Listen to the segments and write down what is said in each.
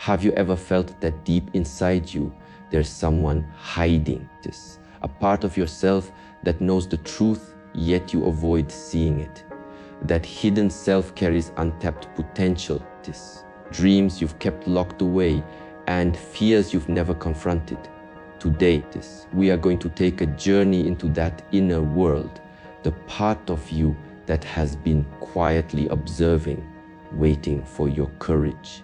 Have you ever felt that deep inside you, there's someone hiding this? A part of yourself that knows the truth, yet you avoid seeing it. That hidden self carries untapped potential, this. Dreams you've kept locked away and fears you've never confronted. Today, we are going to take a journey into that inner world, the part of you that has been quietly observing, waiting for your courage.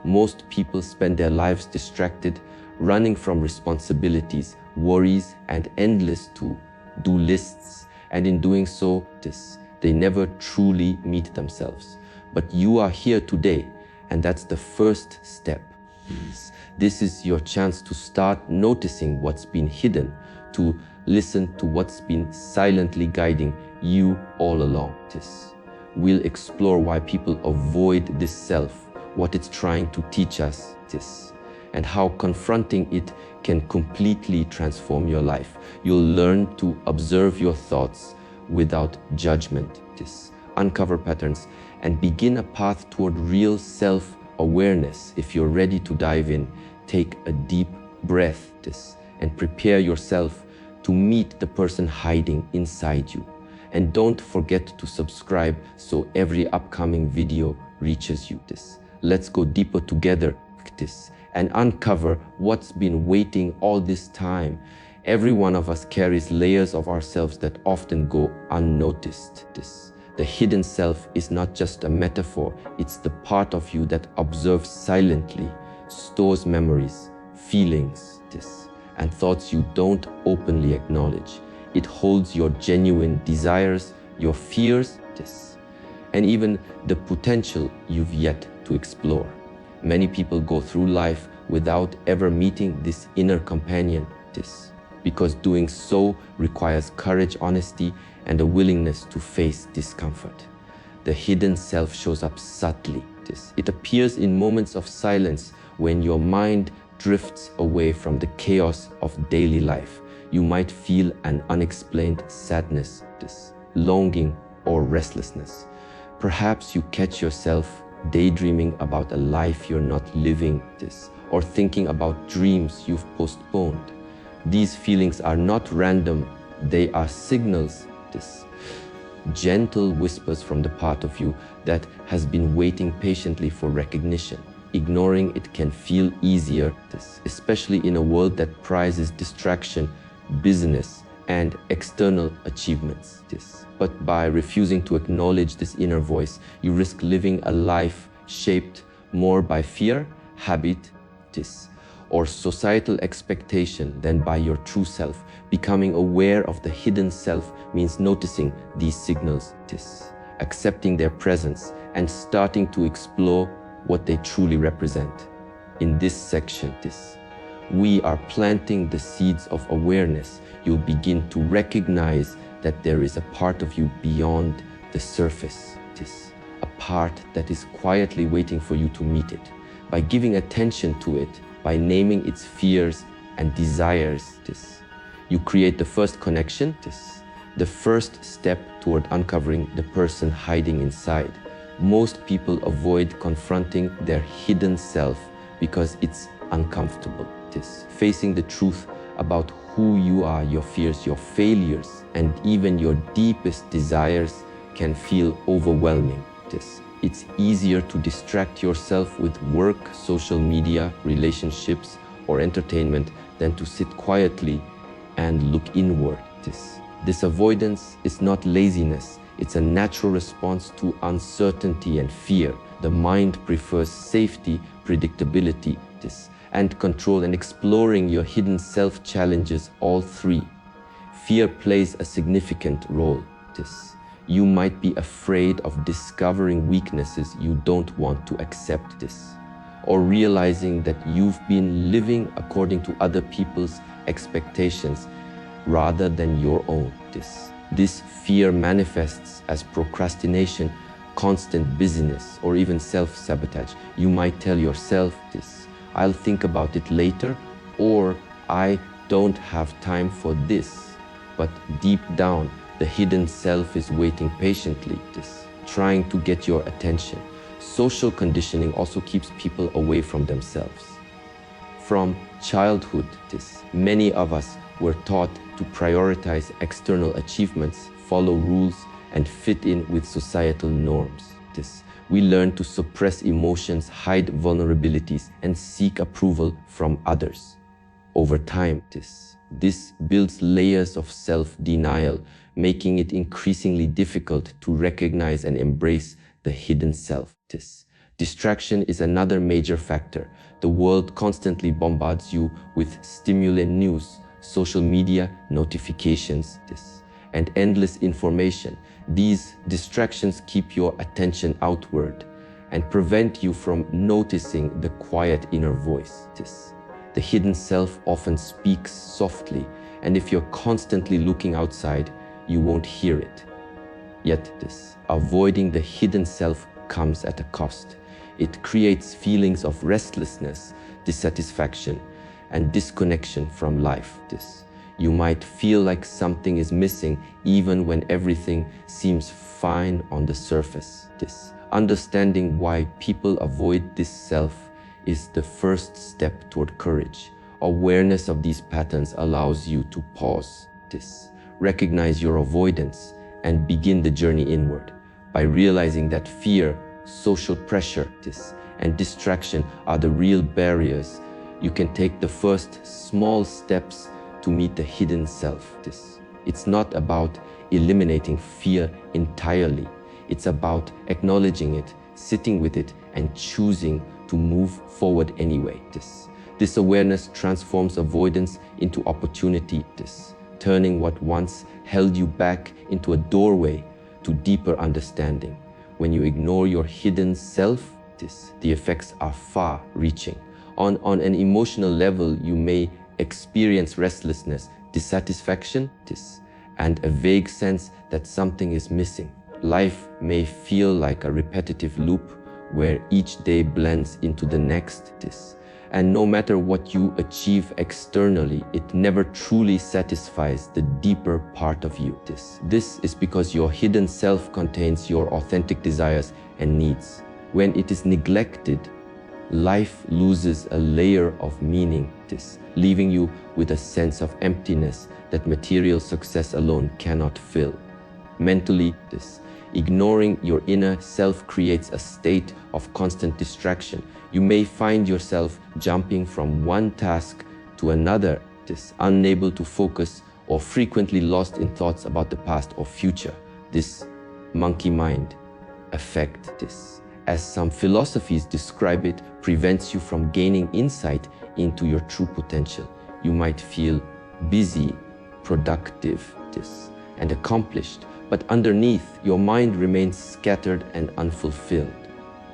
Most people spend their lives distracted, running from responsibilities, worries, and endless to-do lists. And in doing so, they never truly meet themselves. But you are here today, and that's the first step. This is your chance to start noticing what's been hidden, to listen to what's been silently guiding you all along. We'll explore why people avoid this self, what it's trying to teach us, and how confronting it can completely transform your life. You'll learn to observe your thoughts without judgment, uncover patterns, and begin a path toward real self-awareness. If you're ready to dive in, take a deep breath, and prepare yourself to meet the person hiding inside you. And don't forget to subscribe so every upcoming video reaches you. Let's go deeper together and uncover what's been waiting all this time. Every one of us carries layers of ourselves that often go unnoticed. The hidden self is not just a metaphor, it's the part of you that observes silently, stores memories, feelings, and thoughts you don't openly acknowledge. It holds your genuine desires, your fears, and even the potential you've yet to explore. Many people go through life without ever meeting this inner companion, because doing so requires courage, honesty, and a willingness to face discomfort. The hidden self shows up subtly. It appears in moments of silence when your mind drifts away from the chaos of daily life. You might feel an unexplained sadness, longing, or restlessness. Perhaps you catch yourself daydreaming about a life you're not living, or thinking about dreams you've postponed. These feelings are not random, they are signals, gentle whispers from the part of you that has been waiting patiently for recognition. Ignoring it can feel easier, especially in a world that prizes distraction, business, and external achievements. But by refusing to acknowledge this inner voice, you risk living a life shaped more by fear, habit, or societal expectation than by your true self. Becoming aware of the hidden self means noticing these signals, accepting their presence, and starting to explore what they truly represent. In this section, we are planting the seeds of awareness. You'll begin to recognize that there is a part of you beyond the surface, a part that is quietly waiting for you to meet it. By giving attention to it, by naming its fears and desires, you create the first connection, the first step toward uncovering the person hiding inside. Most people avoid confronting their hidden self because it's uncomfortable. Facing the truth about who you are, your fears, your failures, and even your deepest desires can feel overwhelming. It's easier to distract yourself with work, social media, relationships, or entertainment than to sit quietly and look inward. This avoidance is not laziness. It's a natural response to uncertainty and fear. The mind prefers safety, predictability, and control, and exploring your hidden self challenges all three. Fear plays a significant role. You might be afraid of discovering weaknesses you don't want to accept, or realizing that you've been living according to other people's expectations rather than your own. This fear manifests as procrastination, constant busyness, or even self-sabotage. You might tell yourself I'll think about it later, or I don't have time for this. But deep down, the hidden self is waiting patiently, trying to get your attention. Social conditioning also keeps people away from themselves. From childhood, many of us were taught to prioritize external achievements, follow rules, and fit in with societal norms. We learn to suppress emotions, hide vulnerabilities, and seek approval from others. Over time, this builds layers of self-denial, making it increasingly difficult to recognize and embrace the hidden self. Distraction is another major factor. The world constantly bombards you with stimulant news, social media, notifications, and endless information. These distractions keep your attention outward and prevent you from noticing the quiet inner voice. The hidden self often speaks softly, and if you're constantly looking outside, you won't hear it. Yet avoiding the hidden self comes at a cost. It creates feelings of restlessness, dissatisfaction, and disconnection from life. You might feel like something is missing even when everything seems fine on the surface. Understanding why people avoid this self is the first step toward courage. Awareness of these patterns allows you to pause, recognize your avoidance, and begin the journey inward. By realizing that fear, social pressure, and distraction are the real barriers, you can take the first small steps to meet the hidden self. It's not about eliminating fear entirely. It's about acknowledging it, sitting with it, and choosing to move forward anyway. This awareness transforms avoidance into opportunity, turning what once held you back into a doorway to deeper understanding. When you ignore your hidden self, the effects are far-reaching. On an emotional level, you may experience restlessness, dissatisfaction, and a vague sense that something is missing. Life may feel like a repetitive loop where each day blends into the next. And no matter what you achieve externally, it never truly satisfies the deeper part of you. This is because your hidden self contains your authentic desires and needs. When it is neglected, life loses a layer of meaning, leaving you with a sense of emptiness that material success alone cannot fill. Mentally, ignoring your inner self creates a state of constant distraction. You may find yourself jumping from one task to another, unable to focus or frequently lost in thoughts about the past or future. This monkey mind effect, as some philosophies describe it, prevents you from gaining insight into your true potential. You might feel busy, productive, and accomplished, but underneath, your mind remains scattered and unfulfilled.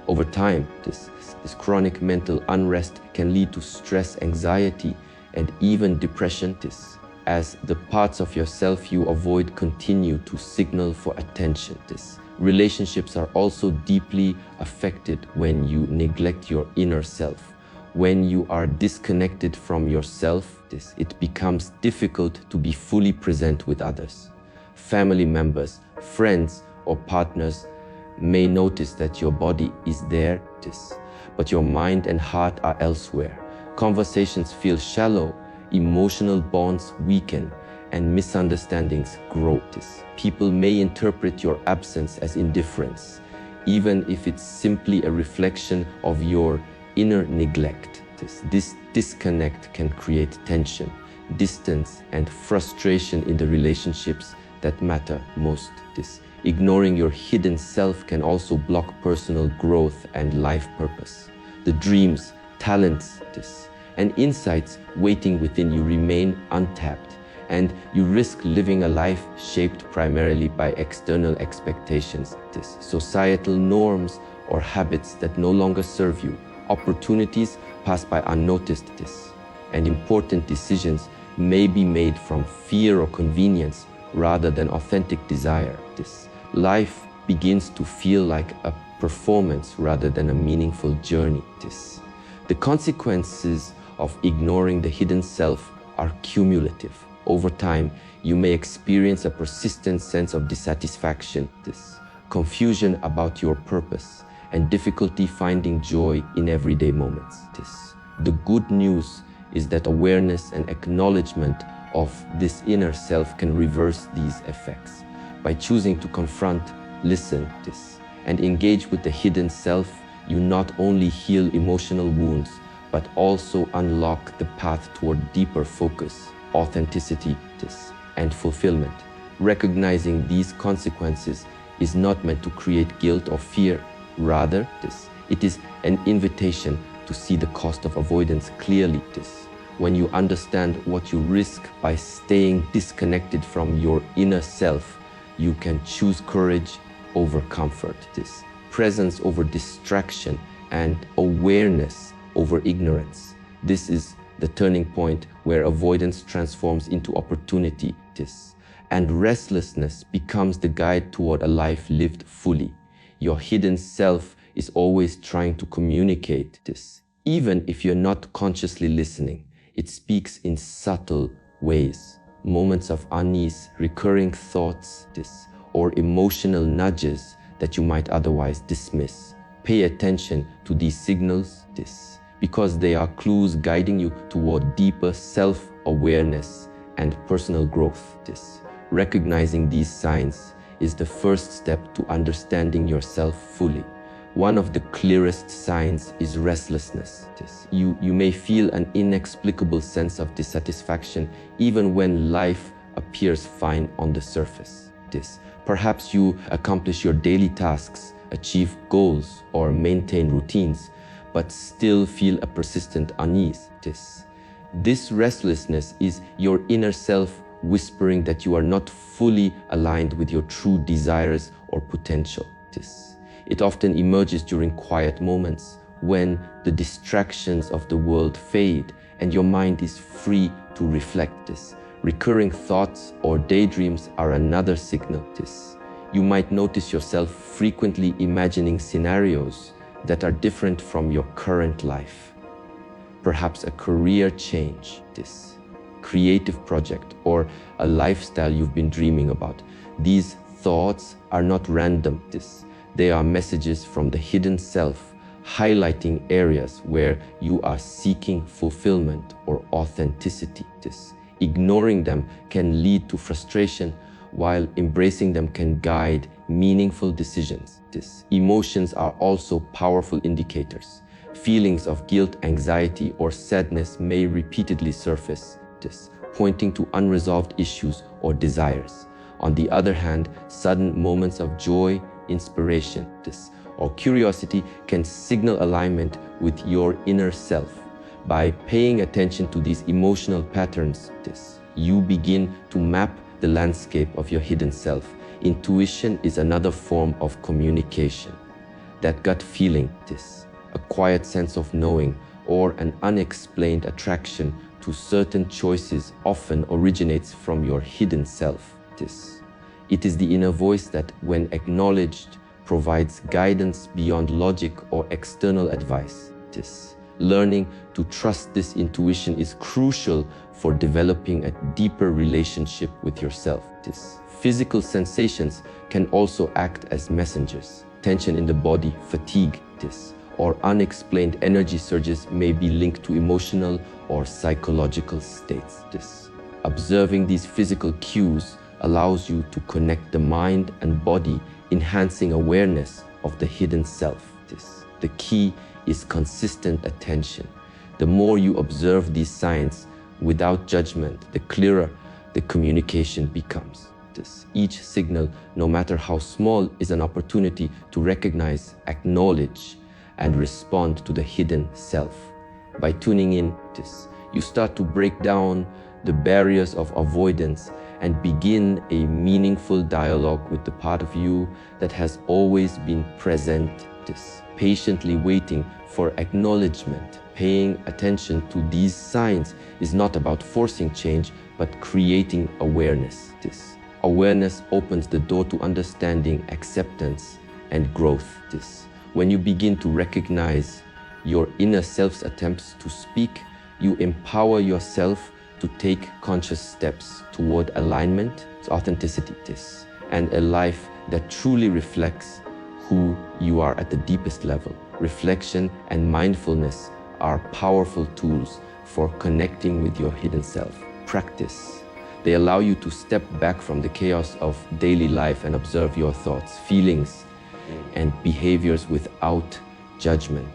Over time, this chronic mental unrest can lead to stress, anxiety, and even depression, as the parts of yourself you avoid continue to signal for attention. Relationships are also deeply affected when you neglect your inner self. When you are disconnected from yourself, it becomes difficult to be fully present with others. Family members, friends, or partners may notice that your body is there, but your mind and heart are elsewhere. Conversations feel shallow, emotional bonds weaken, and misunderstandings grow. People may interpret your absence as indifference, even if it's simply a reflection of your inner neglect. This disconnect can create tension, distance, and frustration in the relationships that matter most. Ignoring your hidden self can also block personal growth and life purpose. The dreams, talents, and insights waiting within you remain untapped, and you risk living a life shaped primarily by external expectations, societal norms, or habits that no longer serve you. Opportunities pass by unnoticed, and important decisions may be made from fear or convenience rather than authentic desire. Life begins to feel like a performance rather than a meaningful journey. The consequences of ignoring the hidden self are cumulative. Over time, you may experience a persistent sense of dissatisfaction, confusion about your purpose, and difficulty finding joy in everyday moments. The good news is that awareness and acknowledgement of this inner self can reverse these effects. By choosing to confront, listen, and engage with the hidden self, you not only heal emotional wounds, but also unlock the path toward deeper focus, authenticity, and fulfillment. Recognizing these consequences is not meant to create guilt or fear. Rather, it is an invitation to see the cost of avoidance clearly. When you understand what you risk by staying disconnected from your inner self, you can choose courage over comfort, presence over distraction, and awareness over ignorance. This is the turning point where avoidance transforms into opportunity, and restlessness becomes the guide toward a life lived fully. Your hidden self is always trying to communicate this. Even if you're not consciously listening, it speaks in subtle ways. Moments of unease, recurring thoughts, or emotional nudges that you might otherwise dismiss. Pay attention to these signals, because they are clues guiding you toward deeper self-awareness and personal growth. Recognizing these signs is the first step to understanding yourself fully. One of the clearest signs is restlessness. You may feel an inexplicable sense of dissatisfaction even when life appears fine on the surface. Perhaps you accomplish your daily tasks, achieve goals, or maintain routines, but still feel a persistent unease. This restlessness is your inner self whispering that you are not fully aligned with your true desires or potential. It often emerges during quiet moments when the distractions of the world fade and your mind is free to reflect. Recurring thoughts or daydreams are another signal. You might notice yourself frequently imagining scenarios that are different from your current life. Perhaps a career change, creative project, or a lifestyle you've been dreaming about. These thoughts are not random. They are messages from the hidden self, highlighting areas where you are seeking fulfillment or authenticity. Ignoring them can lead to frustration, while embracing them can guide meaningful decisions. Emotions are also powerful indicators. Feelings of guilt, anxiety, or sadness may repeatedly surface, pointing to unresolved issues or desires. On the other hand, sudden moments of joy, inspiration, or curiosity can signal alignment with your inner self. By paying attention to these emotional patterns, you begin to map the landscape of your hidden self. Intuition is another form of communication. That gut feeling, a quiet sense of knowing, or an unexplained attraction to certain choices often originates from your hidden self. It is the inner voice that, when acknowledged, provides guidance beyond logic or external advice. Learning to trust this intuition is crucial for developing a deeper relationship with yourself. Physical sensations can also act as messengers. Tension in the body, fatigue, or unexplained energy surges may be linked to emotional or psychological states. Observing these physical cues allows you to connect the mind and body, enhancing awareness of the hidden self. The key is consistent attention. The more you observe these signs without judgment, the clearer the communication becomes. Each signal, no matter how small, is an opportunity to recognize, acknowledge, and respond to the hidden self. By tuning in, you start to break down the barriers of avoidance and begin a meaningful dialogue with the part of you that has always been present, patiently waiting for acknowledgement. Paying attention to these signs is not about forcing change, but creating awareness. Awareness opens the door to understanding, acceptance, and growth. When you begin to recognize your inner self's attempts to speak, you empower yourself to take conscious steps toward alignment, authenticity, and a life that truly reflects who you are at the deepest level. Reflection and mindfulness are powerful tools for connecting with your hidden self. Practice. They allow you to step back from the chaos of daily life and observe your thoughts, feelings, and behaviors without judgment.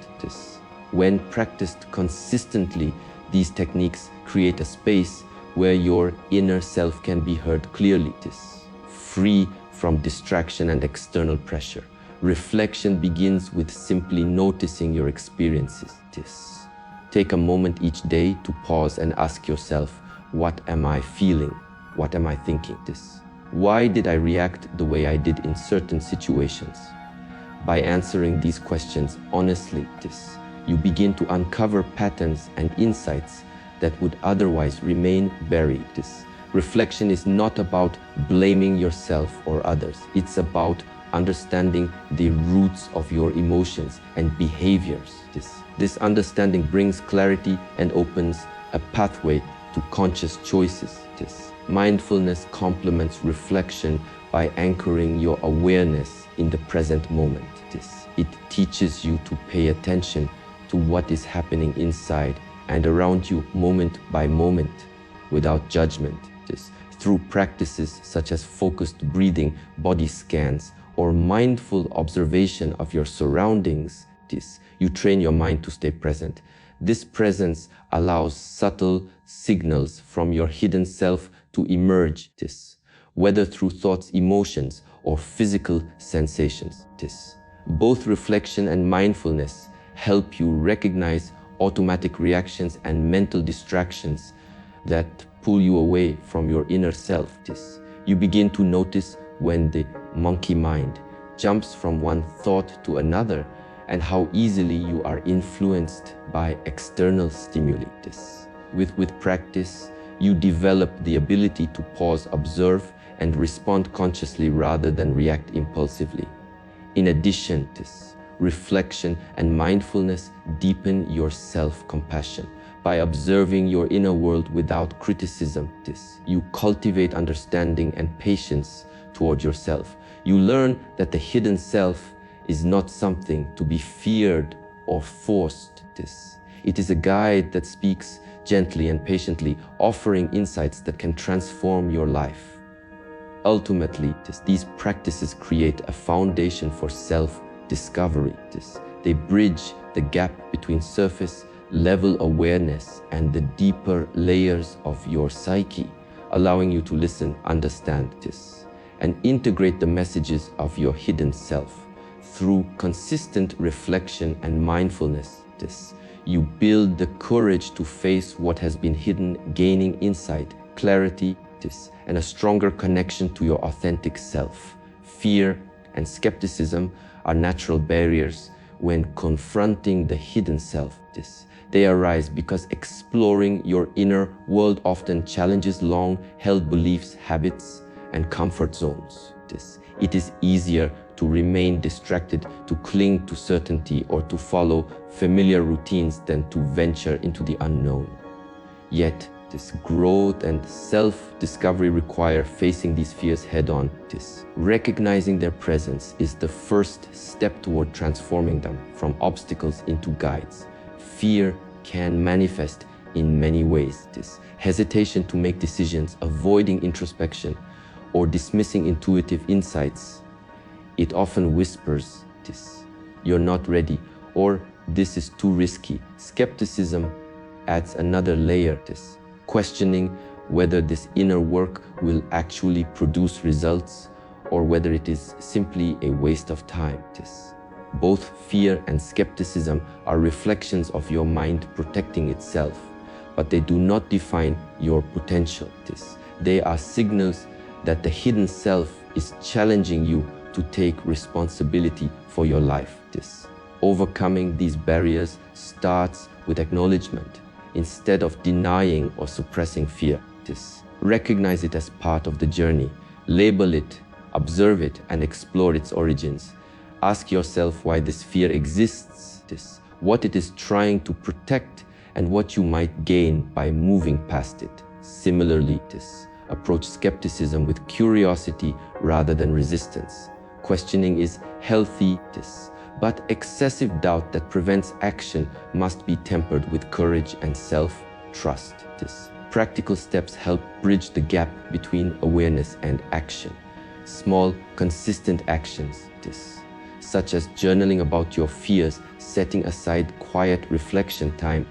When practiced consistently, these techniques create a space where your inner self can be heard clearly, free from distraction and external pressure. Reflection begins with simply noticing your experiences. Take a moment each day to pause and ask yourself, what am I feeling? What am I thinking? Why did I react the way I did in certain situations? By answering these questions honestly, you begin to uncover patterns and insights that would otherwise remain buried. Reflection is not about blaming yourself or others. It's about understanding the roots of your emotions and behaviors. This understanding brings clarity and opens a pathway to conscious choices. Mindfulness complements reflection by anchoring your awareness in the present moment. It teaches you to pay attention to what is happening inside and around you moment by moment without judgment. Through practices such as focused breathing, body scans, or mindful observation of your surroundings, you train your mind to stay present. This presence allows subtle signals from your hidden self to emerge, whether through thoughts, emotions, or physical sensations. Both reflection and mindfulness help you recognize automatic reactions and mental distractions that pull you away from your inner self. You begin to notice when the monkey mind jumps from one thought to another and how easily you are influenced by external stimuli. With practice, you develop the ability to pause, observe, and respond consciously rather than react impulsively. In addition, reflection and mindfulness deepen your self-compassion. By observing your inner world without criticism, you cultivate understanding and patience toward yourself. You learn that the hidden self is not something to be feared or forced. It is a guide that speaks gently and patiently, offering insights that can transform your life. Ultimately, these practices create a foundation for self-discovery. They bridge the gap between surface level awareness and the deeper layers of your psyche, allowing you to listen, understand, and integrate the messages of your hidden self. Through consistent reflection and mindfulness, you build the courage to face what has been hidden, gaining insight, clarity, and a stronger connection to your authentic self. Fear and skepticism are natural barriers when confronting the hidden self. They arise because exploring your inner world often challenges long-held beliefs, habits, and comfort zones. It is easier to remain distracted, to cling to certainty, or to follow familiar routines than to venture into the unknown. Yet, growth and self-discovery require facing these fears head-on. Recognizing their presence is the first step toward transforming them from obstacles into guides. Fear can manifest in many ways. Hesitation to make decisions, avoiding introspection, or dismissing intuitive insights. It often whispers, "You're not ready," or "This is too risky." Skepticism adds another layer, questioning whether this inner work will actually produce results or whether it is simply a waste of time. Both fear and skepticism are reflections of your mind protecting itself, but they do not define your potential. They are signals that the hidden self is challenging you to take responsibility for your life. Overcoming these barriers starts with acknowledgement instead of denying or suppressing fear. Recognize it as part of the journey. Label it, observe it, and explore its origins. Ask yourself why this fear exists, what it is trying to protect, and what you might gain by moving past it. Similarly, approach skepticism with curiosity rather than resistance. Questioning is healthy, but excessive doubt that prevents action must be tempered with courage and self-trust. Practical steps help bridge the gap between awareness and action. Small, consistent actions, such as journaling about your fears, setting aside quiet reflection time,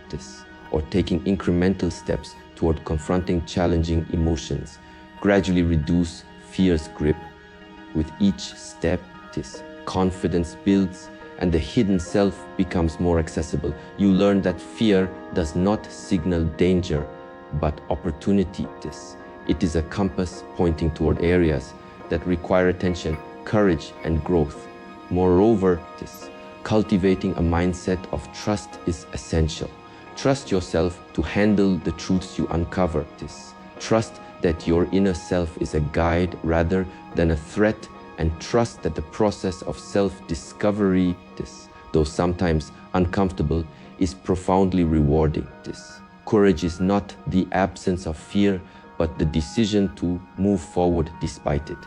or taking incremental steps toward confronting challenging emotions, gradually reduce fear's grip. With each step, confidence builds and the hidden self becomes more accessible. You learn that fear does not signal danger, but opportunity. It is a compass pointing toward areas that require attention, courage, and growth. Moreover, cultivating a mindset of trust is essential. Trust yourself to handle the truths you uncover. Trust that your inner self is a guide rather than a threat, and trust that the process of self-discovery, though sometimes uncomfortable, is profoundly rewarding. Courage is not the absence of fear, but the decision to move forward despite it.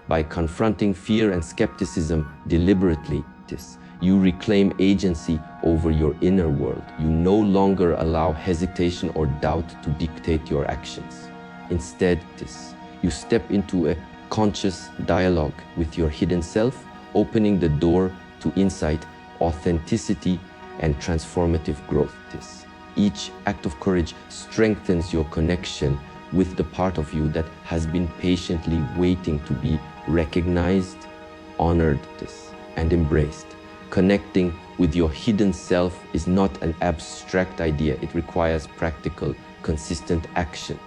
By confronting fear and skepticism deliberately, you reclaim agency over your inner world. You no longer allow hesitation or doubt to dictate your actions. Instead, you step into a conscious dialogue with your hidden self, opening the door to insight, authenticity, and transformative growth. Each act of courage strengthens your connection with the part of you that has been patiently waiting to be recognized, honored, and embraced. Connecting with your hidden self is not an abstract idea. It requires practical, consistent action.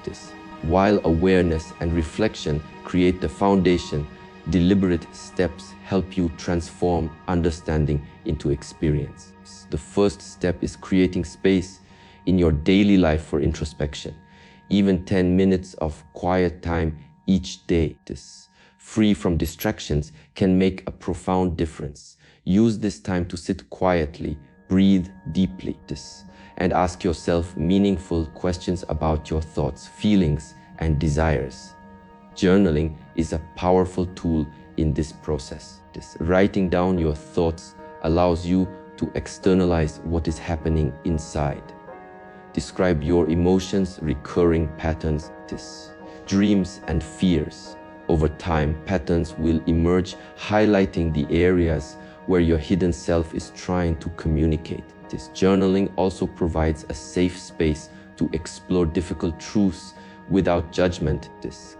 While awareness and reflection create the foundation, deliberate steps help you transform understanding into experience. The first step is creating space in your daily life for introspection. Even 10 minutes of quiet time each day, free from distractions, can make a profound difference. Use this time to sit quietly, breathe deeply, and ask yourself meaningful questions about your thoughts, feelings, and desires. Journaling is a powerful tool in this process. Writing down your thoughts allows you to externalize what is happening inside. Describe your emotions, recurring patterns, dreams, and fears. Over time, patterns will emerge, highlighting the areas where your hidden self is trying to communicate. This journaling also provides a safe space to explore difficult truths without judgment,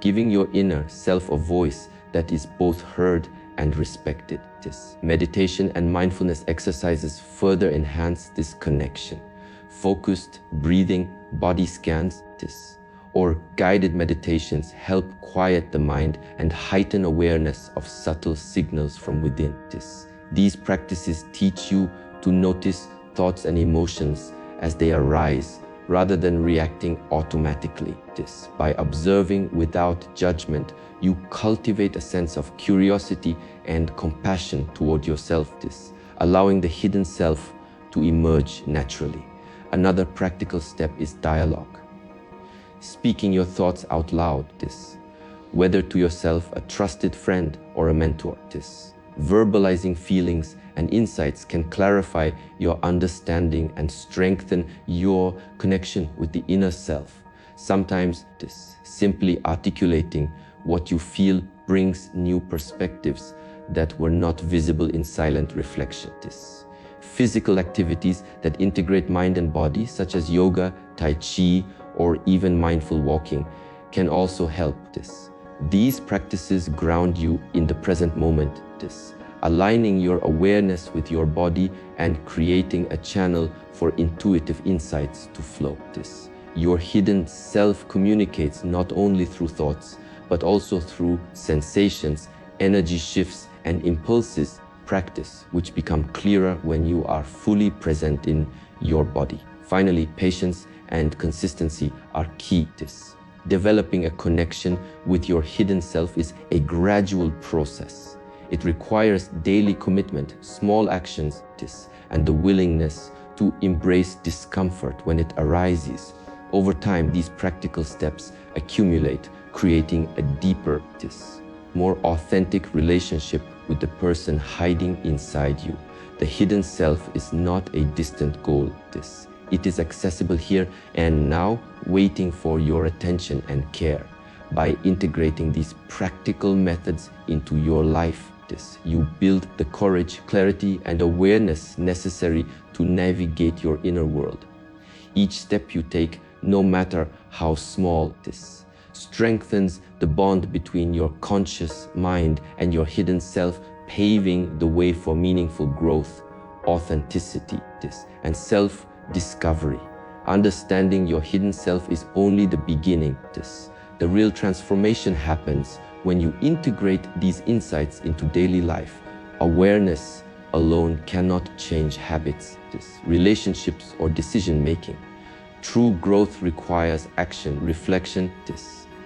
giving your inner self a voice that is both heard and respected. Meditation and mindfulness exercises further enhance this connection. Focused breathing, body scans, or guided meditations help quiet the mind and heighten awareness of subtle signals from within. These practices teach you to notice thoughts and emotions as they arise, rather than reacting automatically. By observing without judgment, you cultivate a sense of curiosity and compassion toward yourself, allowing the hidden self to emerge naturally. Another practical step is dialogue. Speaking your thoughts out loud, whether to yourself, a trusted friend, or a mentor. Verbalizing feelings and insights can clarify your understanding and strengthen your connection with the inner self. Sometimes, simply articulating what you feel brings new perspectives that were not visible in silent reflection. Physical activities that integrate mind and body, such as yoga, tai chi, or even mindful walking, can also help. These practices ground you in the present moment, aligning your awareness with your body and creating a channel for intuitive insights to flow. Your hidden self communicates not only through thoughts, but also through sensations, energy shifts, and impulses. Practice which become clearer when you are fully present in your body. Finally, patience and consistency are key. Developing a connection with your hidden self is a gradual process. It requires daily commitment, small actions, and the willingness to embrace discomfort when it arises. Over time, these practical steps accumulate, creating a deeper, more authentic relationship with the person hiding inside you. The hidden self is not a distant goal. It is accessible here and now, waiting for your attention and care. By integrating these practical methods into your life, you build the courage, clarity, and awareness necessary to navigate your inner world. Each step you take, no matter how small, strengthens the bond between your conscious mind and your hidden self, paving the way for meaningful growth, authenticity, and self-discovery. Understanding your hidden self is only the beginning. The real transformation happens when you integrate these insights into daily life. Awareness alone cannot change habits, relationships, or decision-making. True growth requires action, reflection,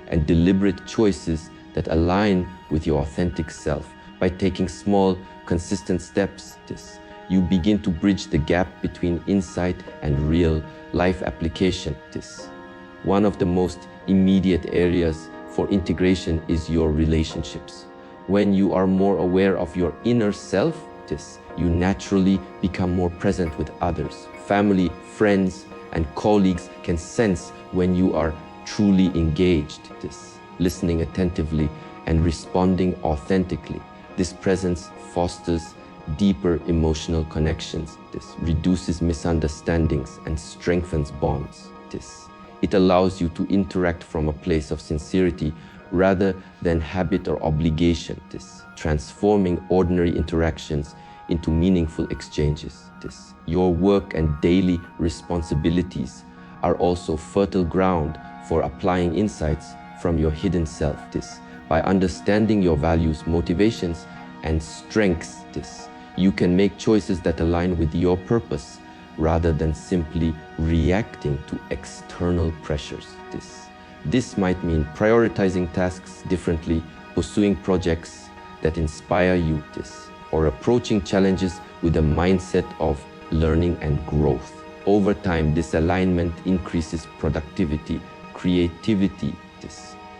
and deliberate choices that align with your authentic self. By taking small, consistent steps, you begin to bridge the gap between insight and real life application. One of the most immediate areas for integration is your relationships. When you are more aware of your inner self, you naturally become more present with others. Family, friends, and colleagues can sense when you are truly engaged, listening attentively and responding authentically. This presence fosters deeper emotional connections. Reduces misunderstandings and strengthens bonds. It allows you to interact from a place of sincerity rather than habit or obligation, transforming ordinary interactions into meaningful exchanges. Your work and daily responsibilities are also fertile ground for applying insights from your hidden self. By understanding your values, motivations, and strengths, you can make choices that align with your purpose rather than simply reacting to external pressures. This might mean prioritizing tasks differently, pursuing projects that inspire you, or approaching challenges with a mindset of learning and growth. Over time, this alignment increases productivity, creativity,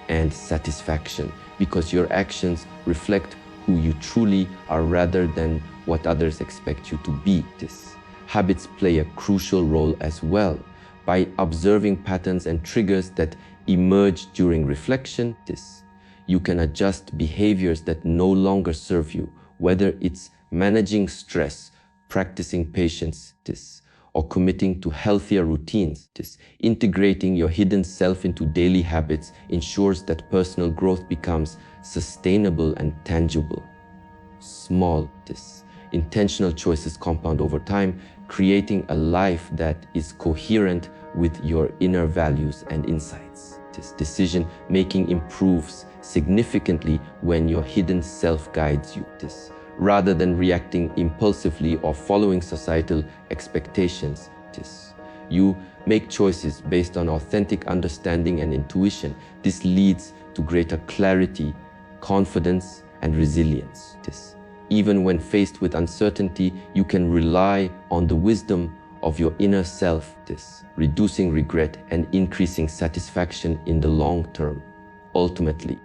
and satisfaction, because your actions reflect who you truly are rather than what others expect you to be. Habits play a crucial role as well. By observing patterns and triggers that emerge during reflection, you can adjust behaviors that no longer serve you, whether it's managing stress, practicing patience, or committing to healthier routines. Integrating your hidden self into daily habits ensures that personal growth becomes sustainable and tangible. Small, intentional choices compound over time, creating a life that is coherent with your inner values and insights. Decision-making improves significantly when your hidden self guides you, rather than reacting impulsively or following societal expectations. You make choices based on authentic understanding and intuition. This leads to greater clarity, confidence, and resilience. Even when faced with uncertainty, you can rely on the wisdom of your inner self, reducing regret and increasing satisfaction in the long term. Ultimately,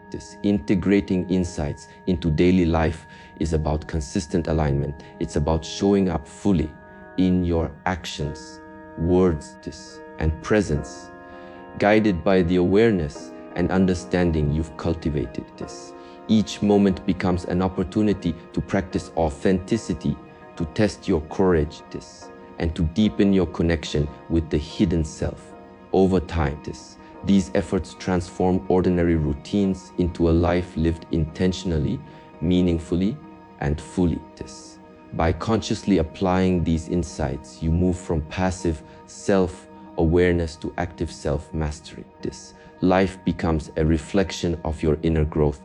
integrating insights into daily life is about consistent alignment. It's about showing up fully in your actions, words, and presence, guided by the awareness and understanding you've cultivated. Each moment becomes an opportunity to practice authenticity, to test your courage, and to deepen your connection with the hidden self. Over time, these efforts transform ordinary routines into a life lived intentionally, meaningfully, and fully. By consciously applying these insights, you move from passive self-awareness to active self-mastery. Life becomes a reflection of your inner growth,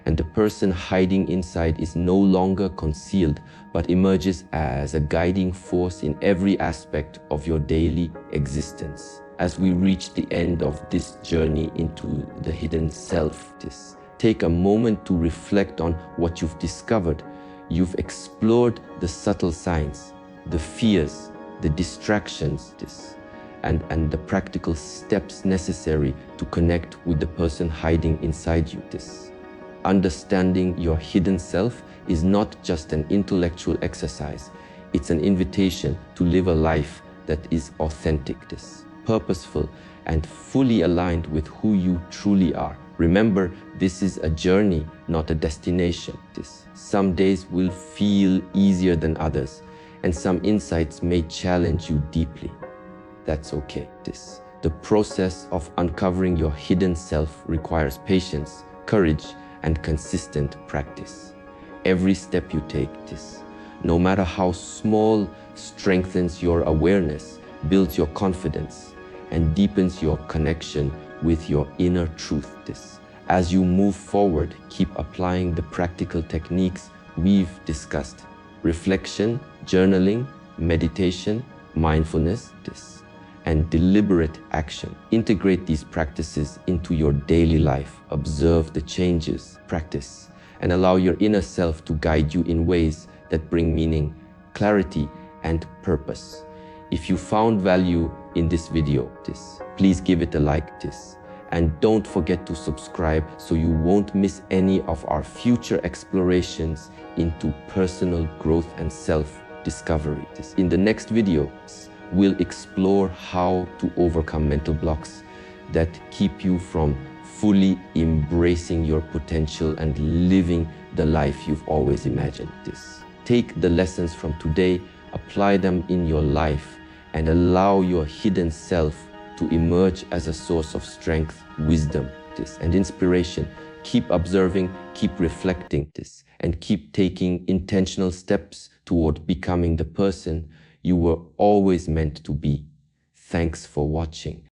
and the person hiding inside is no longer concealed, but emerges as a guiding force in every aspect of your daily existence. As we reach the end of this journey into the hidden self, take a moment to reflect on what you've discovered. You've explored the subtle signs, the fears, the distractions, and the practical steps necessary to connect with the person hiding inside you. Understanding your hidden self is not just an intellectual exercise. It's an invitation to live a life that is authentic, purposeful, and fully aligned with who you truly are. Remember, this is a journey, not a destination. Some days will feel easier than others, and some insights may challenge you deeply. That's okay. The process of uncovering your hidden self requires patience, courage, and consistent practice. Every step you take, no matter how small, strengthens your awareness, builds your confidence, and deepens your connection with your inner truth. As you move forward, keep applying the practical techniques we've discussed: reflection, journaling, meditation, mindfulness, and deliberate action. Integrate these practices into your daily life. Observe the changes, practice, and allow your inner self to guide you in ways that bring meaning, clarity, and purpose. If you found value in this video, please give it a like, and don't forget to subscribe so you won't miss any of our future explorations into personal growth and self-discovery. In the next video, we'll explore how to overcome mental blocks that keep you from fully embracing your potential and living the life you've always imagined. Take the lessons from today, apply them in your life, and allow your hidden self to emerge as a source of strength, wisdom, and inspiration. Keep observing, keep reflecting, and keep taking intentional steps toward becoming the person you were always meant to be. Thanks for watching.